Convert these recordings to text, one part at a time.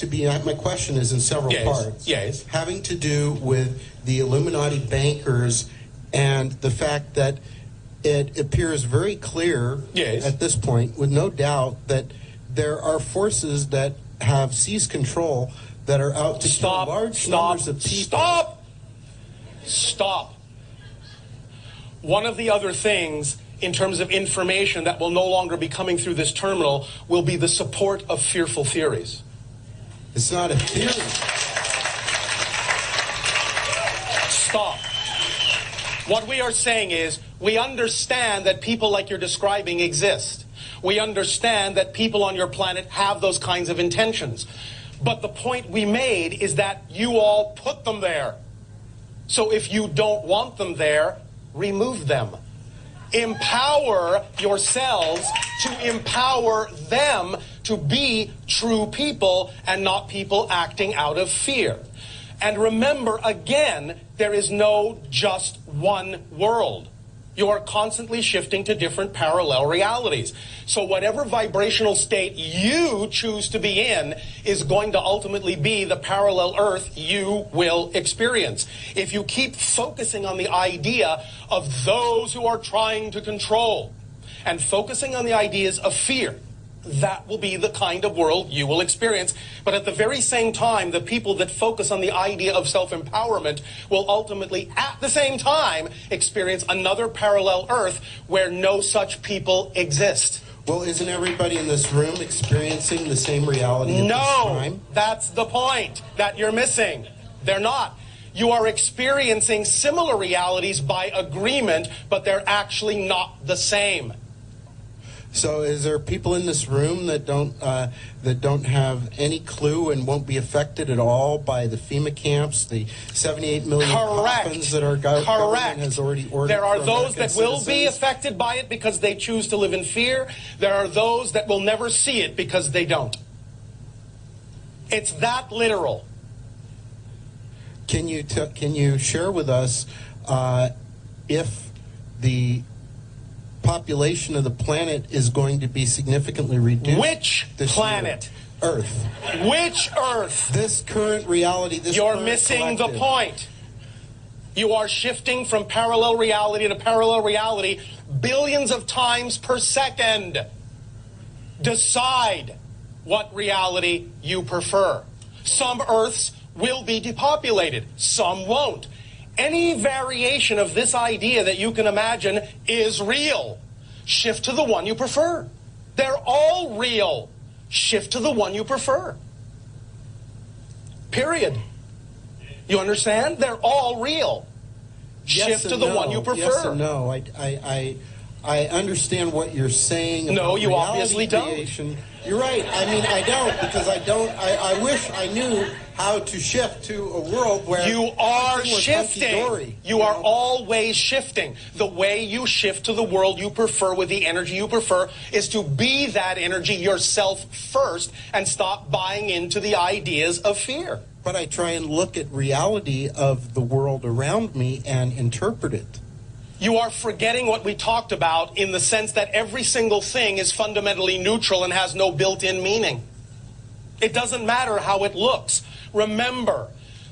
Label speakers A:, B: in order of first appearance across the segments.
A: My question is in several parts.
B: Yes.
A: Having to do with the Illuminati bankers and the fact that it appears very clear at this point, with no doubt, that there are forces that have seized control that are out to kill large numbers of people.
B: Stop. One of the other things in terms of information that will no longer be coming through this terminal will be the support of fearful theories.
A: It's not a theory.
B: Stop. What we are saying is, we understand that people like you're describing exist. We understand that people on your planet have those kinds of intentions. But the point we made is that you all put them there. So if you don't want them there, remove them. Empower yourselves to empower them to be true people and not people acting out of fear. And remember, again, there is no just one world. You are constantly shifting to different parallel realities. So whatever vibrational state you choose to be in is going to ultimately be the parallel Earth you will experience. If you keep focusing on the idea of those who are trying to control and focusing on the ideas of fear, that will be the kind of world you will experience. But at the very same time, the people that focus on the idea of self-empowerment will ultimately, at the same time, experience another parallel Earth where no such people exist.
A: Well, isn't everybody in this room experiencing the same reality at this time?
B: No, that's the point that you're missing. They're not. You are experiencing similar realities by agreement, but they're actually not the same.
A: So is there people in this room that don't have any clue and won't be affected at all by the FEMA camps, the 78 million coffins that our government has already ordered?
B: There are those
A: American
B: that will
A: citizens?
B: be affected by it because they choose to live in fear. There are those that will never see it because they don't. It's that literal.
A: Can you share with us if the population of the planet is going to be significantly reduced?
B: Which planet?
A: Earth.
B: Which Earth?
A: This current reality, this
B: You're
A: current
B: missing
A: collective.
B: the point. You are shifting from parallel reality to parallel reality billions of times per second. Decide what reality you prefer. Some Earths will be depopulated. Some won't. Any variation of this idea that you can imagine is real. Shift to the one you prefer. They're all real. Shift to the one you prefer. Period. You understand? They're all real. Shift to the one you prefer.
A: Yes and no. I understand what you're saying.
B: No, you obviously
A: don't. You're right. I mean, I don't, because I wish I knew how to shift to a world where
B: you are shifting. You are always shifting. The way you shift to the world you prefer with the energy you prefer is to be that energy yourself first and stop buying into the ideas of fear.
A: But I try and look at reality of the world around me and interpret it.
B: You are forgetting what we talked about in the sense that every single thing is fundamentally neutral and has no built-in meaning. It doesn't matter how it looks. Remember,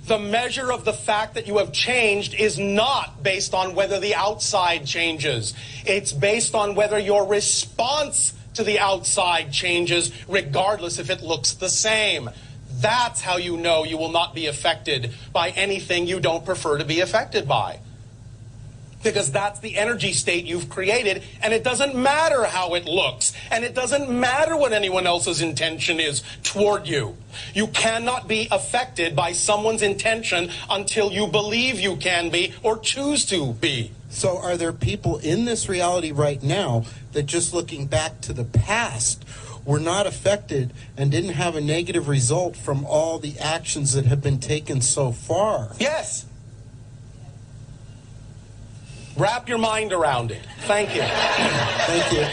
B: the measure of the fact that you have changed is not based on whether the outside changes. It's based on whether your response to the outside changes, regardless if it looks the same. That's how you know you will not be affected by anything you don't prefer to be affected by. Because that's the energy state you've created, and it doesn't matter how it looks, and it doesn't matter what anyone else's intention is toward you. You cannot be affected by someone's intention until you believe you can be or choose to be.
A: So are there people in this reality right now that, just looking back to the past, were not affected and didn't have a negative result from all the actions that have been taken so far?
B: Yes. Wrap your mind around it. Thank you.
A: Thank you.